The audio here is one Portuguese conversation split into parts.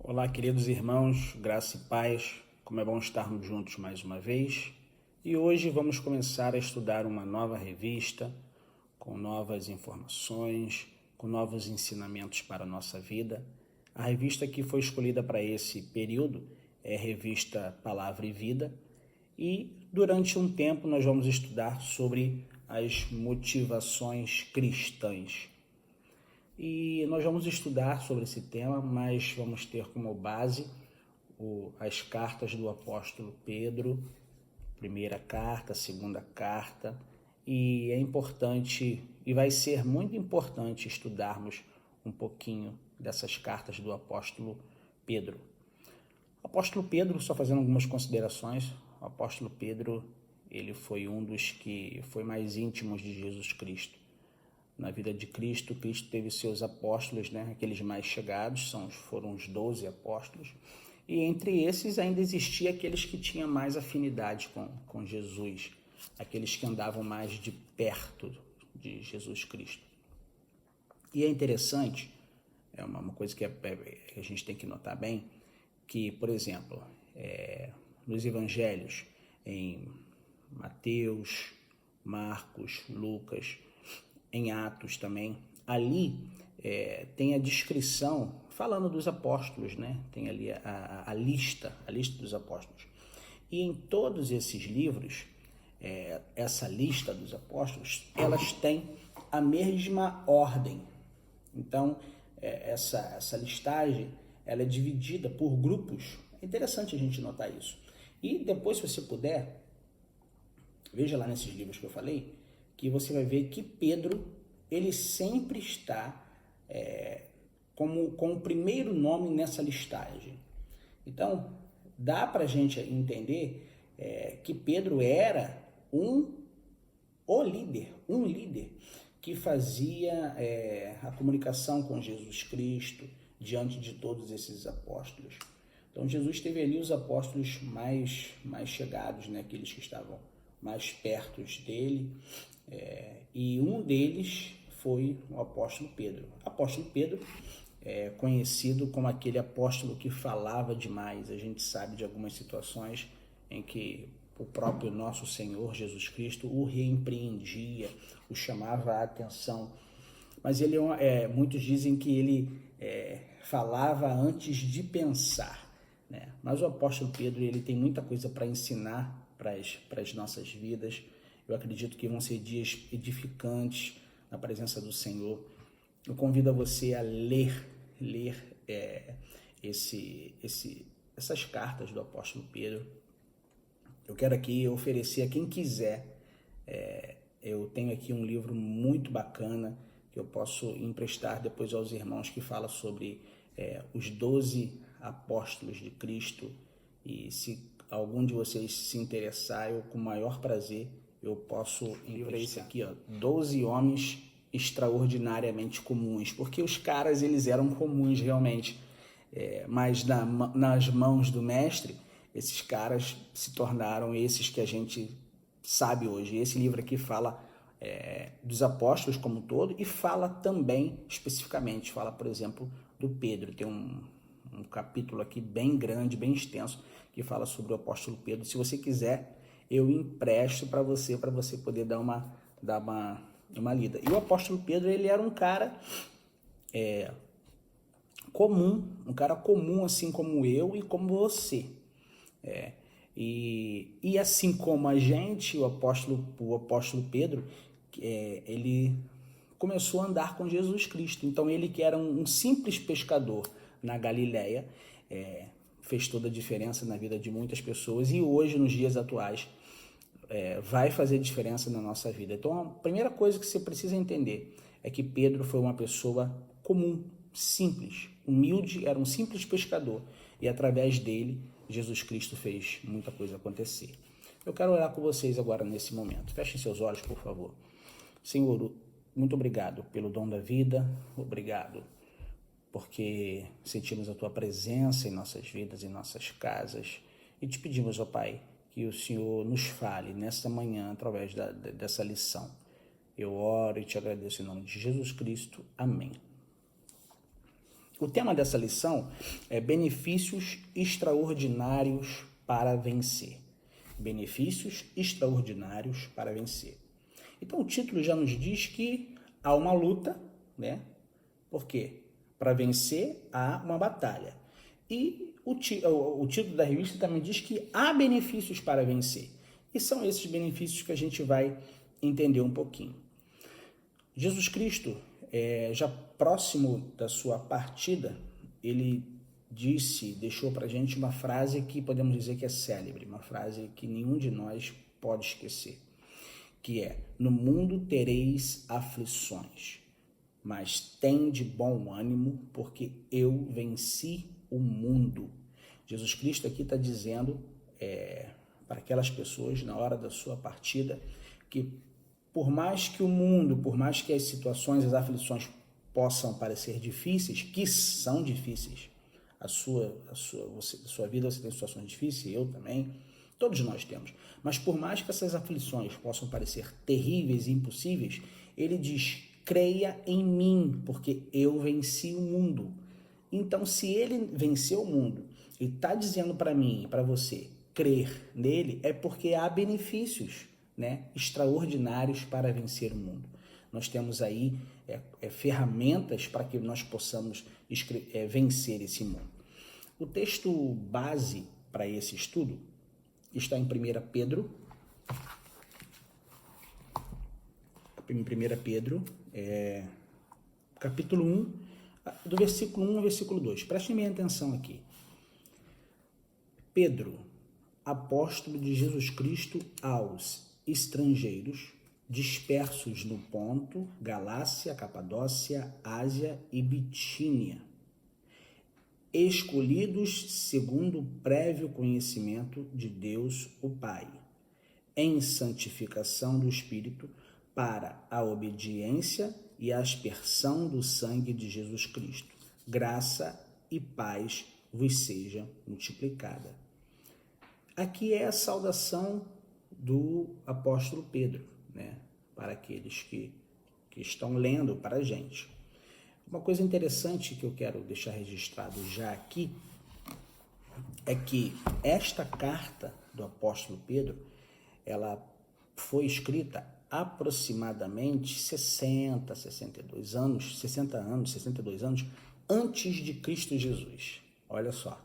Olá, queridos irmãos, graça e paz, como é bom estarmos juntos mais uma vez. E hoje vamos começar a estudar uma nova revista, com novas informações, com novos ensinamentos para a nossa vida. A revista que foi escolhida para esse período é a revista Palavra e Vida, e durante um tempo nós vamos estudar sobre as motivações cristãs. E nós vamos estudar sobre esse tema, mas vamos ter como base as cartas do apóstolo Pedro, primeira carta, segunda carta, e é importante, e vai ser muito importante estudarmos um pouquinho dessas cartas do apóstolo Pedro. O apóstolo Pedro, só fazendo algumas considerações, o apóstolo Pedro, ele foi um dos que foi mais íntimos de Jesus Cristo. Na vida de Cristo, Cristo teve seus apóstolos, aqueles mais chegados, foram os 12 apóstolos, e entre esses ainda existia aqueles que tinham mais afinidade com Jesus, aqueles que andavam mais de perto de Jesus Cristo. E é interessante, é uma coisa que a gente tem que notar bem, que, por exemplo, nos evangelhos, em Mateus, Marcos, Lucas, em Atos também, ali tem a descrição, falando dos apóstolos, tem ali a lista dos apóstolos. E em todos esses livros, essa lista dos apóstolos, elas têm a mesma ordem. Então, essa listagem, ela é dividida por grupos. É interessante a gente notar isso. E depois, se você puder, veja lá nesses livros que eu falei, que você vai ver que Pedro, ele sempre está com o primeiro nome nessa listagem. Então, dá para a gente entender que Pedro era um líder que fazia a comunicação com Jesus Cristo diante de todos esses apóstolos. Então, Jesus teve ali os apóstolos mais chegados, aqueles que estavam mais perto dele, e um deles foi o apóstolo Pedro. O apóstolo Pedro é conhecido como aquele apóstolo que falava demais. A gente sabe de algumas situações em que o próprio nosso Senhor Jesus Cristo o repreendia, o chamava a atenção. Mas ele muitos dizem que ele falava antes de pensar, Mas o apóstolo Pedro, ele tem muita coisa para ensinar para as nossas vidas. Eu acredito que vão ser dias edificantes na presença do Senhor. Eu convido a você a ler essas cartas do apóstolo Pedro. Eu quero aqui oferecer a quem quiser. Eu tenho aqui um livro muito bacana que eu posso emprestar depois aos irmãos, que fala sobre os 12 apóstolos de Cristo. E se algum de vocês se interessar, eu com o maior prazer eu posso emprestar esse aqui, 12 homens extraordinariamente comuns, porque os caras, eles eram comuns realmente, mas nas mãos do mestre, esses caras se tornaram esses que a gente sabe hoje. Esse livro aqui fala dos apóstolos como um todo, e fala também especificamente, fala, por exemplo, do Pedro. Tem um capítulo aqui bem grande, bem extenso, que fala sobre o apóstolo Pedro. Se você quiser, eu empresto para você poder dar uma lida. E o apóstolo Pedro, ele era um cara comum, assim como eu e como você. E assim como a gente, o apóstolo Pedro, ele começou a andar com Jesus Cristo. Então, ele, que era um simples pescador na Galileia, fez toda a diferença na vida de muitas pessoas, e hoje, nos dias atuais, vai fazer diferença na nossa vida. Então, a primeira coisa que você precisa entender é que Pedro foi uma pessoa comum, simples, humilde, era um simples pescador, e através dele, Jesus Cristo fez muita coisa acontecer. Eu quero orar com vocês agora nesse momento. Fechem seus olhos, por favor. Senhor, muito obrigado pelo dom da vida, obrigado porque sentimos a Tua presença em nossas vidas, em nossas casas, e te pedimos, ó Pai, que o Senhor nos fale nesta manhã através dessa lição. Eu oro e te agradeço em nome de Jesus Cristo. Amém. O tema dessa lição é benefícios extraordinários para vencer. Benefícios extraordinários para vencer. Então o título já nos diz que há uma luta, né? Por quê? Para vencer há uma batalha. E o título da revista também diz que há benefícios para vencer. E são esses benefícios que a gente vai entender um pouquinho. Jesus Cristo, já próximo da sua partida, ele deixou para a gente uma frase que podemos dizer que é célebre, uma frase que nenhum de nós pode esquecer, que é: no mundo tereis aflições, mas tende bom ânimo, porque eu venci o mundo. Jesus Cristo aqui está dizendo para aquelas pessoas, na hora da sua partida, que por mais que o mundo, por mais que as situações, as aflições possam parecer difíceis, que são difíceis, a sua vida você tem situações difíceis, eu também, todos nós temos, mas por mais que essas aflições possam parecer terríveis e impossíveis, ele diz: creia em mim, porque eu venci o mundo. Então, se ele venceu o mundo e está dizendo para mim e para você crer nele, é porque há benefícios, né, extraordinários para vencer o mundo. Nós temos aí ferramentas para que nós possamos vencer esse mundo. O texto base para esse estudo está em 1 Pedro, capítulo 1, do versículo 1 ao versículo 2. Prestem bem atenção aqui. Pedro, apóstolo de Jesus Cristo aos estrangeiros, dispersos no Ponto, Galácia, Capadócia, Ásia e Bitínia, escolhidos segundo o prévio conhecimento de Deus o Pai, em santificação do Espírito, para a obediência e a aspersão do sangue de Jesus Cristo. Graça e paz vos seja multiplicada. Aqui é a saudação do apóstolo Pedro, né, para aqueles que estão lendo para a gente. Uma coisa interessante que eu quero deixar registrado já aqui é que esta carta do apóstolo Pedro, ela foi escrita aproximadamente 62 anos antes de Cristo Jesus. Olha só.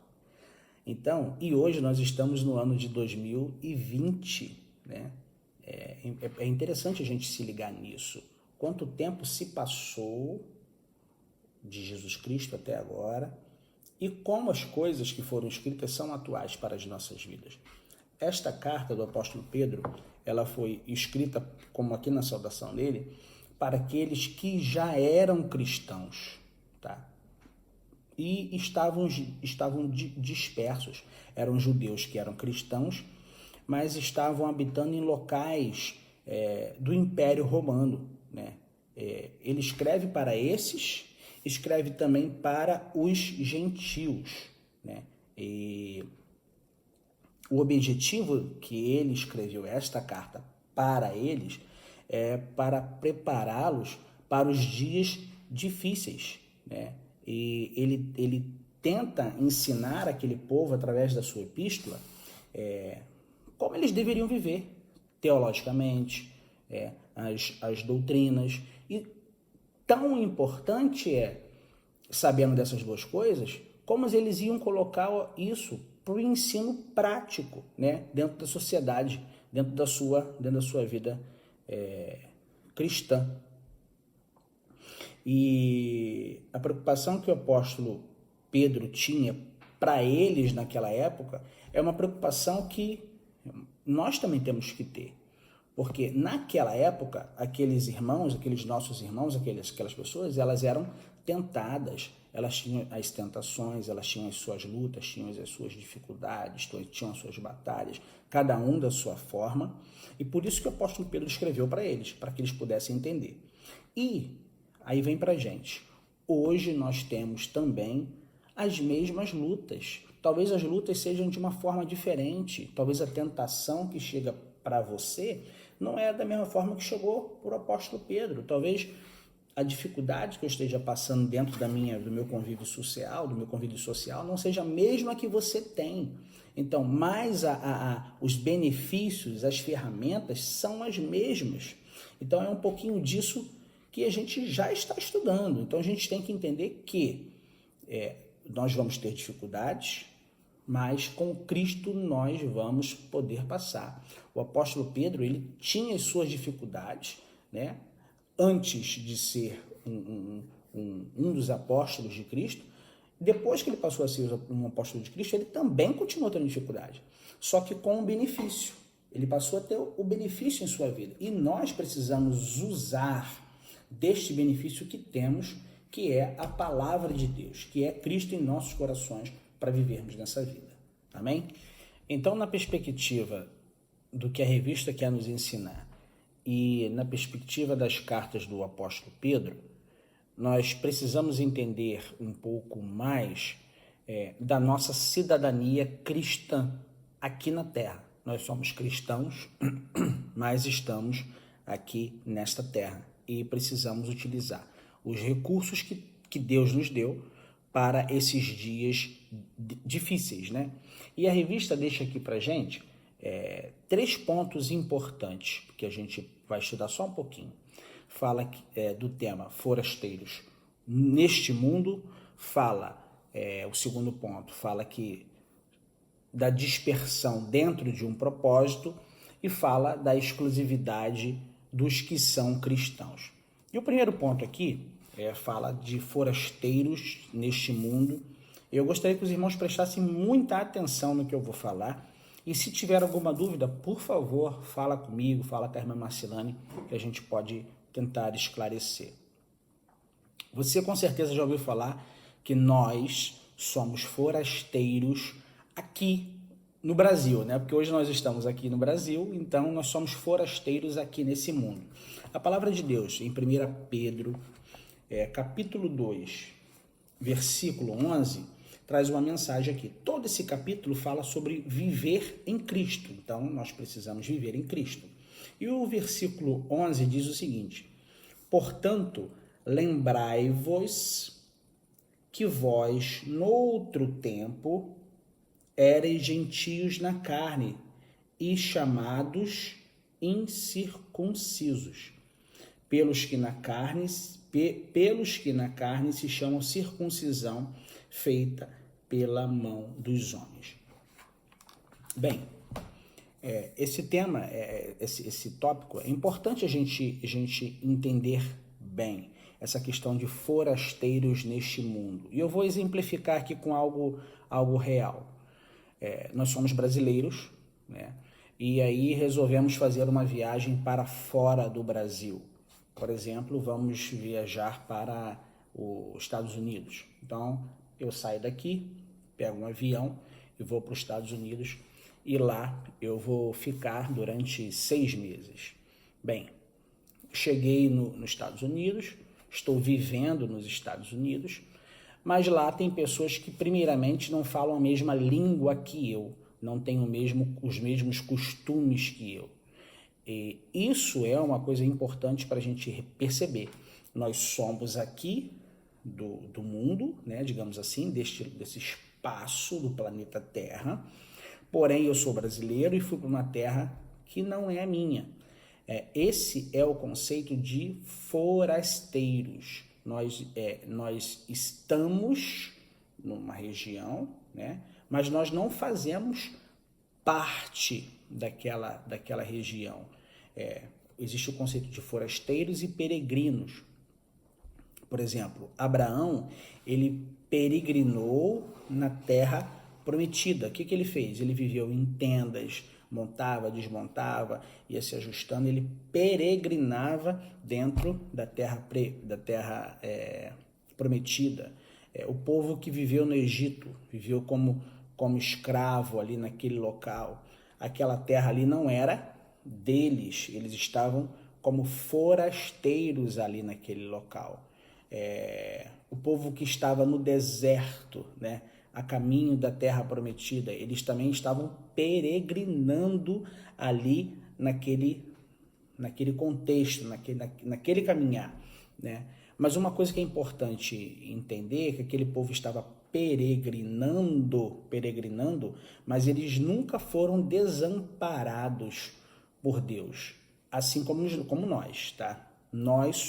Então, e hoje nós estamos no ano de 2020, né? É interessante a gente se ligar nisso. Quanto tempo se passou de Jesus Cristo até agora e como as coisas que foram escritas são atuais para as nossas vidas. Esta carta do apóstolo Pedro, ela foi escrita, como aqui na saudação dele, para aqueles que já eram cristãos, tá? E estavam dispersos. Eram judeus que eram cristãos, mas estavam habitando em locais do Império Romano, né? Ele escreve para esses, escreve também para os gentios, né? E o objetivo que ele escreveu esta carta para eles é para prepará-los para os dias difíceis, né? E ele tenta ensinar aquele povo, através da sua epístola, como eles deveriam viver teologicamente, as doutrinas. E tão importante sabendo dessas duas coisas, como eles iam colocar isso para o ensino prático, né, dentro da sociedade, dentro da sua vida cristã. E a preocupação que o apóstolo Pedro tinha para eles naquela época é uma preocupação que nós também temos que ter. Porque naquela época, aqueles nossos irmãos, aquelas pessoas, elas eram tentadas, elas tinham as tentações, elas tinham as suas lutas, tinham as suas dificuldades, tinham as suas batalhas, cada um da sua forma. E por isso que o apóstolo Pedro escreveu para eles, para que eles pudessem entender. E aí vem para a gente. Hoje nós temos também as mesmas lutas. Talvez as lutas sejam de uma forma diferente. Talvez a tentação que chega para você não é da mesma forma que chegou para o apóstolo Pedro. Talvez a dificuldade que eu esteja passando dentro do meu convívio social, não seja a mesma que você tem. Então, mas os benefícios, as ferramentas são as mesmas. Então, é um pouquinho disso que a gente já está estudando. Então, a gente tem que entender que nós vamos ter dificuldades, mas com Cristo nós vamos poder passar. O apóstolo Pedro, ele tinha as suas dificuldades, né? Antes de ser um dos apóstolos de Cristo. Depois que ele passou a ser um apóstolo de Cristo, ele também continuou tendo dificuldade, só que com um benefício. Ele passou a ter o benefício em sua vida. E nós precisamos usar deste benefício que temos, que é a palavra de Deus, que é Cristo em nossos corações, para vivermos nessa vida. Amém? Então, na perspectiva do que a revista quer nos ensinar e na perspectiva das cartas do apóstolo Pedro, nós precisamos entender um pouco mais da nossa cidadania cristã aqui na Terra. Nós somos cristãos, mas estamos aqui nesta Terra e precisamos utilizar os recursos que Deus nos deu para esses dias difíceis, né? E a revista deixa aqui para a gente 3 pontos importantes, que a gente vai estudar só um pouquinho. Fala do tema forasteiros neste mundo, o segundo ponto, fala da dispersão dentro de um propósito e fala da exclusividade dos que são cristãos. E o primeiro ponto aqui fala de forasteiros neste mundo. Eu gostaria que os irmãos prestassem muita atenção no que eu vou falar. E se tiver alguma dúvida, por favor, fala comigo, fala com a irmã Marcilane, que a gente pode tentar esclarecer. Você com certeza já ouviu falar que nós somos forasteiros aqui no Brasil, né? Porque hoje nós estamos aqui no Brasil, então nós somos forasteiros aqui nesse mundo. A palavra de Deus, em 1 Pedro, capítulo 2, versículo 11, traz uma mensagem aqui. Todo esse capítulo fala sobre viver em Cristo. Então, nós precisamos viver em Cristo. E o versículo 11 diz o seguinte: portanto, lembrai-vos que vós, noutro tempo, éreis gentios na carne e chamados incircuncisos, pelos que na carne se chamam circuncisão feita pela mão dos homens. Bem, esse tema, esse tópico, é importante a gente entender bem essa questão de forasteiros neste mundo. E eu vou exemplificar aqui com algo real. Nós somos brasileiros, né? E aí resolvemos fazer uma viagem para fora do Brasil. Por exemplo, vamos viajar para os Estados Unidos. Então, eu saio daqui, pego um avião e vou para os Estados Unidos e lá eu vou ficar durante 6 meses. Bem, cheguei nos Estados Unidos, estou vivendo nos Estados Unidos, mas lá tem pessoas que primeiramente não falam a mesma língua que eu, não têm os mesmos costumes que eu. E isso é uma coisa importante para a gente perceber. Nós somos aqui do mundo, né, digamos assim, desse espaço do planeta Terra, porém eu sou brasileiro e fui para uma terra que não é a minha. Esse é o conceito de forasteiros. Nós estamos numa região, né, mas nós não fazemos parte daquela região. Existe o conceito de forasteiros e peregrinos. Por exemplo, Abraão, ele peregrinou na terra prometida. O que ele fez? Ele viveu em tendas, montava, desmontava, ia se ajustando, ele peregrinava dentro da terra prometida. O povo que viveu no Egito, viveu como escravo ali naquele local. Aquela terra ali não era deles, eles estavam como forasteiros ali naquele local. O povo que estava no deserto, né, a caminho da terra prometida, eles também estavam peregrinando ali naquele contexto, naquele caminhar, né? Mas uma coisa que é importante entender é que aquele povo estava peregrinando, mas eles nunca foram desamparados por Deus, assim como nós, tá? Nós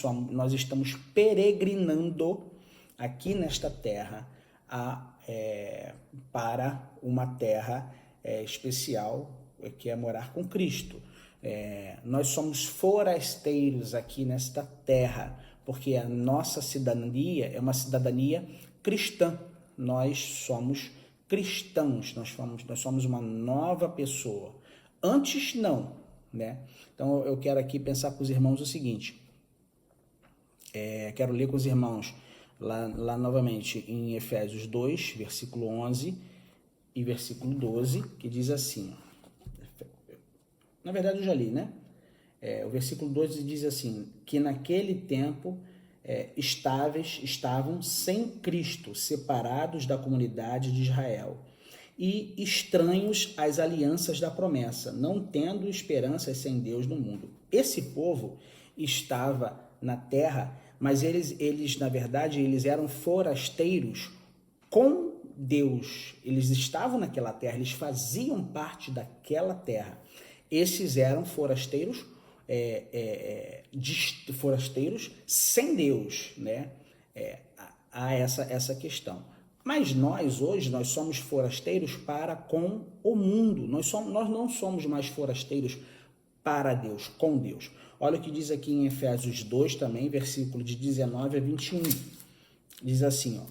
estamos peregrinando aqui nesta terra para uma terra especial, que é morar com Cristo. Nós somos forasteiros aqui nesta terra, porque a nossa cidadania é uma cidadania cristã. Nós somos cristãos, nós somos uma nova pessoa. Antes não, né? Então eu quero aqui pensar com os irmãos o seguinte, quero ler com os irmãos lá novamente em Efésios 2, versículo 11 e versículo 12, que diz assim, na verdade eu já li, né? O versículo 12 diz assim, que naquele tempo estavam sem Cristo, separados da comunidade de Israel e estranhos às alianças da promessa, não tendo esperanças sem Deus no mundo. Esse povo estava na terra, mas eles na verdade, eles eram forasteiros com Deus. Eles estavam naquela terra, eles faziam parte daquela terra. Esses eram forasteiros, forasteiros sem Deus, né? Há essa questão. Mas hoje, nós somos forasteiros para com o mundo. Nós não somos mais forasteiros para Deus, com Deus. Olha o que diz aqui em Efésios 2 também, versículo de 19 a 21. Diz assim, ó.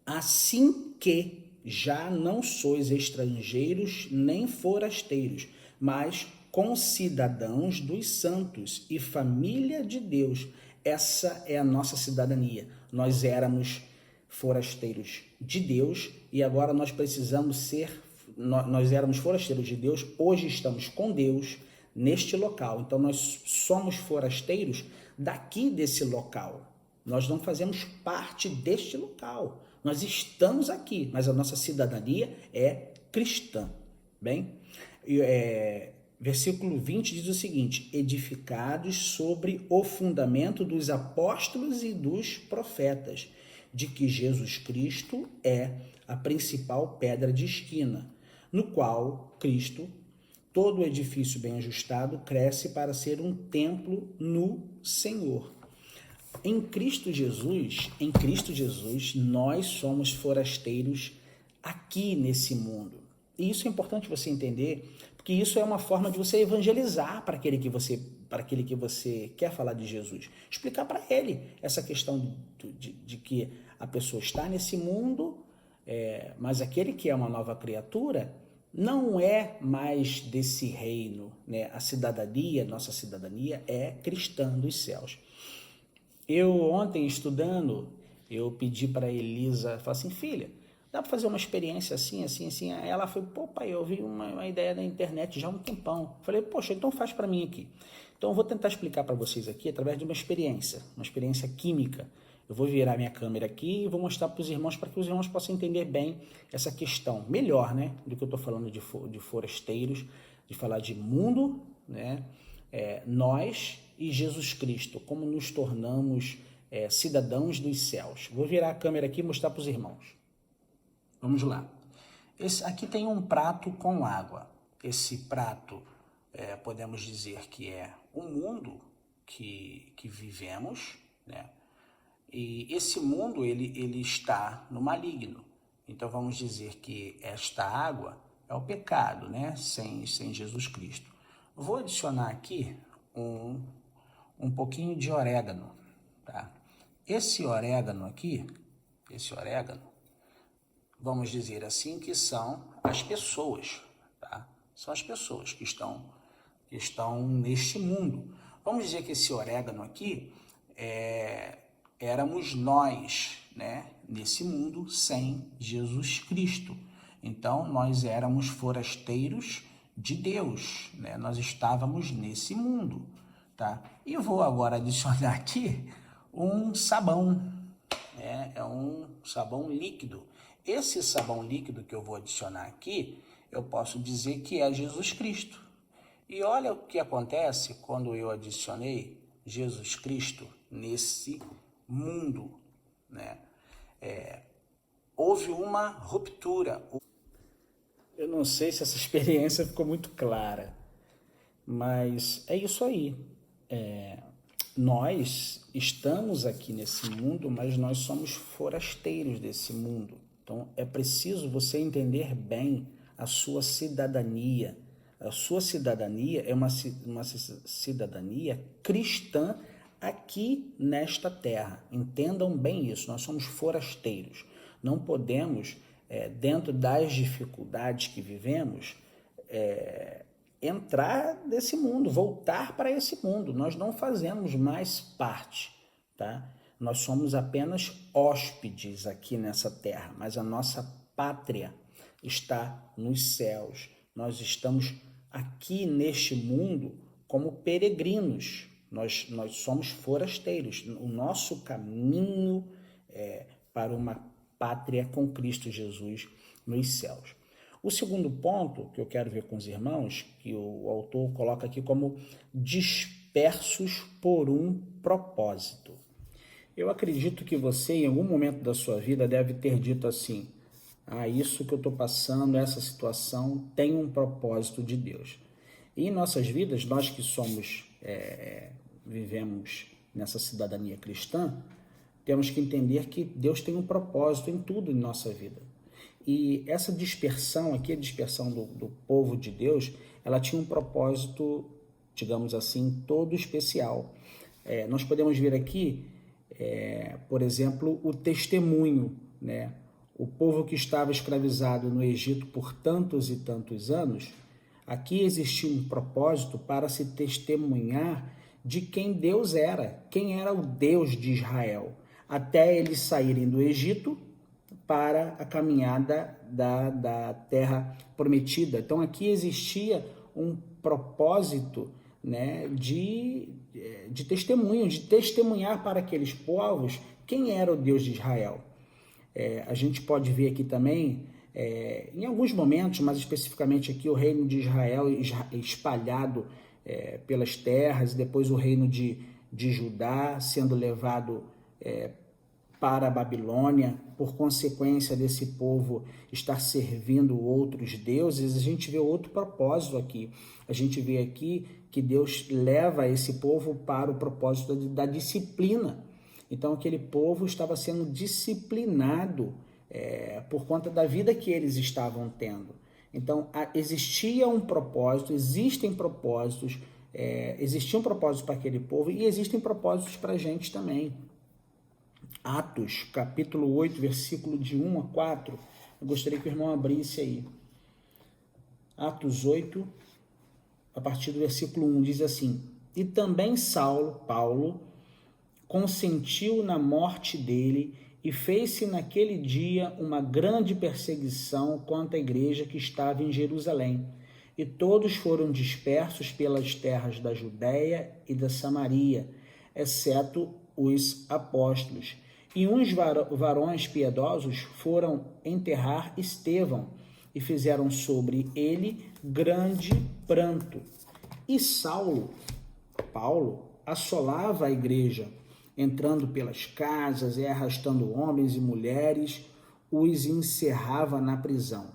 Assim que já não sois estrangeiros nem forasteiros, mas concidadãos dos santos e família de Deus. Essa é a nossa cidadania. Nós éramos forasteiros de Deus e agora nós precisamos nós éramos forasteiros de Deus, hoje estamos com Deus neste local. Então nós somos forasteiros daqui desse local. Nós não fazemos parte deste local. Nós estamos aqui, mas a nossa cidadania é cristã. Bem, versículo 20 diz o seguinte, edificados sobre o fundamento dos apóstolos e dos profetas, de que Jesus Cristo é a principal pedra de esquina, no qual Cristo, todo o edifício bem ajustado, cresce para ser um templo no Senhor. Em Cristo Jesus, nós somos forasteiros aqui nesse mundo. E isso é importante você entender, porque isso é uma forma de você evangelizar para aquele que você quer falar de Jesus. Explicar para ele essa questão de que a pessoa está nesse mundo, mas aquele que é uma nova criatura não é mais desse reino, né? Nossa cidadania é cristã dos céus. Eu ontem estudando, eu pedi para Elisa, falei assim, filha, dá para fazer uma experiência assim, assim, assim? Aí ela foi, pô pai, eu vi uma ideia na internet já há um tempão. Falei, poxa, então faz para mim aqui. Então eu vou tentar explicar para vocês aqui através de uma experiência química. Eu vou virar minha câmera aqui e vou mostrar para os irmãos, para que os irmãos possam entender bem essa questão. Melhor, né, do que eu estou falando de forasteiros, de falar de mundo, né, nós e Jesus Cristo, como nos tornamos cidadãos dos céus. Vou virar a câmera aqui e mostrar para os irmãos. Vamos lá. Aqui tem um prato com água. Esse prato, podemos dizer que é o mundo que vivemos, né? E esse mundo, ele está no maligno. Então, vamos dizer que esta água é o pecado, né? Sem Jesus Cristo. Vou adicionar aqui um pouquinho de orégano, tá? Esse orégano aqui, vamos dizer assim, que são as pessoas, tá? São as pessoas que estão neste mundo. Vamos dizer que esse orégano aqui éramos nós, né? Nesse mundo sem Jesus Cristo. Então, nós éramos forasteiros de Deus, né? Nós estávamos nesse mundo, tá? E vou agora adicionar aqui um sabão, né? É um sabão líquido. Esse sabão líquido que eu vou adicionar aqui, eu posso dizer que é Jesus Cristo. E olha o que acontece quando eu adicionei Jesus Cristo nesse mundo, né? Houve uma ruptura. Eu não sei se essa experiência ficou muito clara, mas é isso aí. Nós estamos aqui nesse mundo, mas nós somos forasteiros desse mundo. Então, é preciso você entender bem a sua cidadania. A sua cidadania é uma cidadania cristã aqui nesta terra. Entendam bem isso, nós somos forasteiros. Não podemos, dentro das dificuldades que vivemos, entrar nesse mundo, voltar para esse mundo. Nós não fazemos mais parte, tá? Nós somos apenas hóspedes aqui nessa terra, mas a nossa pátria está nos céus. Nós estamos aqui neste mundo como peregrinos. Nós somos forasteiros. O nosso caminho é para uma pátria com Cristo Jesus nos céus. O segundo ponto que eu quero ver com os irmãos, que o autor coloca aqui como dispersos por um propósito. Eu acredito que você, em algum momento da sua vida, deve ter dito assim: isso que eu estou passando, essa situação, tem um propósito de Deus. E em nossas vidas, nós que vivemos nessa cidadania cristã, temos que entender que Deus tem um propósito em tudo em nossa vida. E essa dispersão aqui, a dispersão do povo de Deus, ela tinha um propósito, digamos assim, todo especial. Nós podemos ver aqui, por exemplo, o testemunho, né? O povo que estava escravizado no Egito por tantos e tantos anos, aqui existia um propósito para se testemunhar de quem Deus era, quem era o Deus de Israel, até eles saírem do Egito para a caminhada da terra prometida. Então aqui existia um propósito, né, de testemunho, de testemunhar para aqueles povos quem era o Deus de Israel. A gente pode ver aqui também, em alguns momentos, mas especificamente aqui, o reino de Israel espalhado pelas terras, depois o reino de Judá sendo levado para a Babilônia, por consequência desse povo estar servindo outros deuses. A gente vê outro propósito aqui. A gente vê aqui que Deus leva esse povo para o propósito da disciplina. Então, aquele povo estava sendo disciplinado por conta da vida que eles estavam tendo. Então, existia um propósito, existiam propósitos para aquele povo e existem propósitos para a gente também. Atos, capítulo 8, versículo de 1 a 4. Eu gostaria que o irmão abrisse aí. Atos 8, a partir do versículo 1, diz assim: E também Paulo, consentiu na morte dele e fez-se naquele dia uma grande perseguição contra a igreja que estava em Jerusalém. E todos foram dispersos pelas terras da Judéia e da Samaria, exceto os apóstolos. E uns varões piedosos foram enterrar Estevão e fizeram sobre ele grande pranto. E Paulo, assolava a igreja, entrando pelas casas e arrastando homens e mulheres, os encerrava na prisão.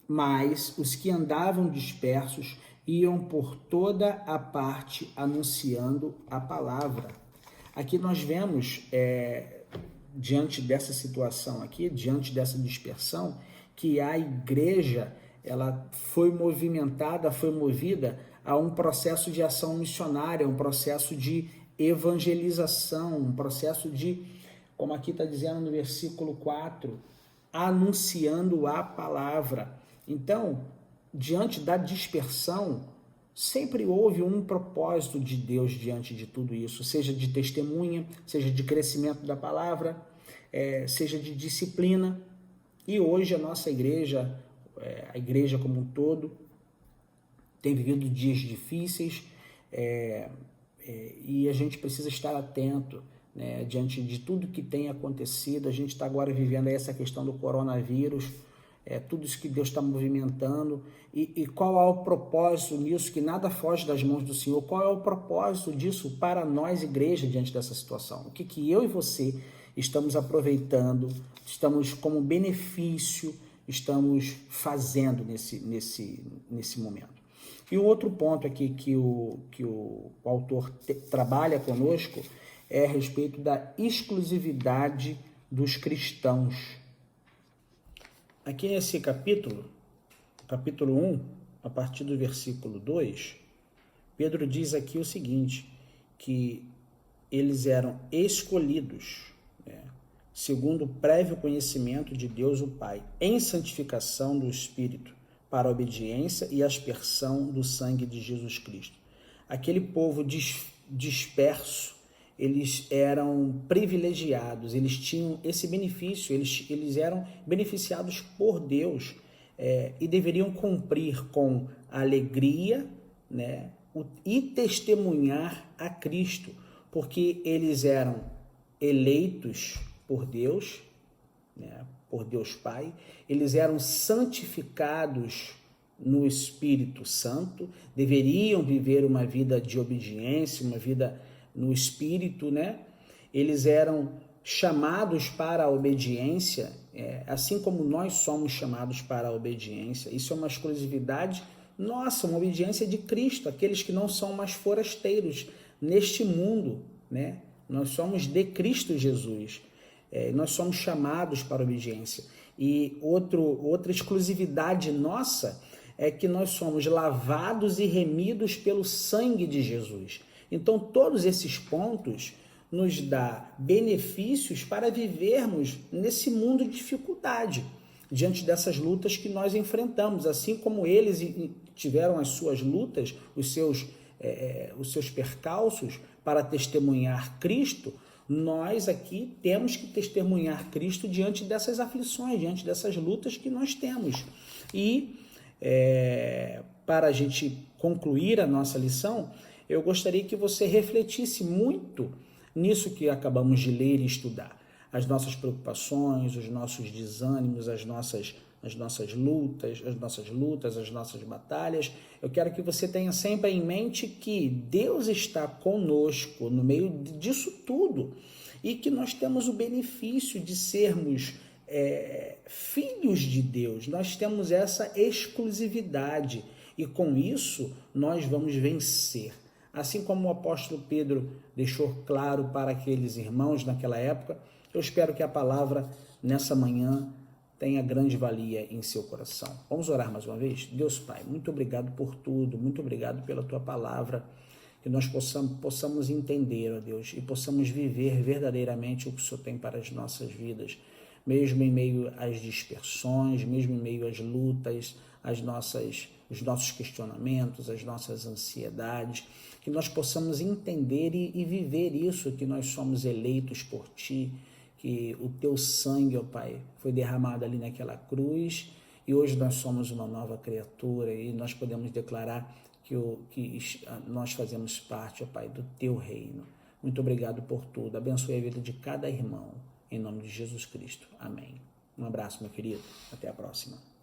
Mas os que andavam dispersos iam por toda a parte anunciando a palavra. Aqui nós vemos, diante dessa situação aqui, diante dessa dispersão, que a igreja ela foi movimentada, foi movida a um processo de ação missionária, um processo de evangelização, um processo de, como aqui está dizendo no versículo 4, anunciando a palavra. Então, diante da dispersão, sempre houve um propósito de Deus diante de tudo isso, seja de testemunha, seja de crescimento da palavra, seja de disciplina. E hoje a nossa igreja, a igreja como um todo, tem vivido dias difíceis, e a gente precisa estar atento, né, diante de tudo que tem acontecido. A gente está agora vivendo essa questão do coronavírus, tudo isso que Deus está movimentando, e qual é o propósito nisso, que nada foge das mãos do Senhor, qual é o propósito disso para nós, igreja, diante dessa situação? O que eu e você estamos aproveitando, estamos como benefício, estamos fazendo nesse momento? E o outro ponto aqui que o autor trabalha conosco é a respeito da exclusividade dos cristãos. Aqui nesse capítulo 1, a partir do versículo 2, Pedro diz aqui o seguinte, que eles eram escolhidos, segundo o prévio conhecimento de Deus o Pai, em santificação do Espírito, para a obediência e aspersão do sangue de Jesus Cristo. Aquele povo disperso, eles eram privilegiados, eles tinham esse benefício, eles eram beneficiados por Deus, e deveriam cumprir com alegria, e testemunhar a Cristo, porque eles eram eleitos por Deus, por Deus Pai, eles eram santificados no Espírito Santo, deveriam viver uma vida de obediência, uma vida no Espírito, Eles eram chamados para a obediência, assim como nós somos chamados para a obediência. Isso é uma exclusividade nossa, uma obediência de Cristo, aqueles que não são mais forasteiros neste mundo, Nós somos de Cristo Jesus. Nós somos chamados para a obediência. E outra exclusividade nossa é que nós somos lavados e remidos pelo sangue de Jesus. Então, todos esses pontos nos dá benefícios para vivermos nesse mundo de dificuldade, diante dessas lutas que nós enfrentamos. Assim como eles tiveram as suas lutas, os seus percalços para testemunhar Cristo, nós aqui temos que testemunhar Cristo diante dessas aflições, diante dessas lutas que nós temos. E para a gente concluir a nossa lição, eu gostaria que você refletisse muito nisso que acabamos de ler e estudar. As nossas preocupações, os nossos desânimos, as nossas lutas, as nossas batalhas. Eu quero que você tenha sempre em mente que Deus está conosco no meio disso tudo e que nós temos o benefício de sermos filhos de Deus. Nós temos essa exclusividade e com isso nós vamos vencer. Assim como o apóstolo Pedro deixou claro para aqueles irmãos naquela época, eu espero que a palavra nessa manhã tenha grande valia em seu coração. Vamos orar mais uma vez? Deus Pai, muito obrigado por tudo, muito obrigado pela Tua palavra, que nós possamos entender, ó Deus, e possamos viver verdadeiramente o que o Senhor tem para as nossas vidas, mesmo em meio às dispersões, mesmo em meio às lutas, os nossos questionamentos, as nossas ansiedades, que nós possamos entender e viver isso, que nós somos eleitos por Ti, que o Teu sangue, ó Pai, foi derramado ali naquela cruz e hoje nós somos uma nova criatura e nós podemos declarar que nós fazemos parte, ó Pai, do Teu reino. Muito obrigado por tudo. Abençoe a vida de cada irmão, em nome de Jesus Cristo. Amém. Um abraço, meu querido. Até a próxima.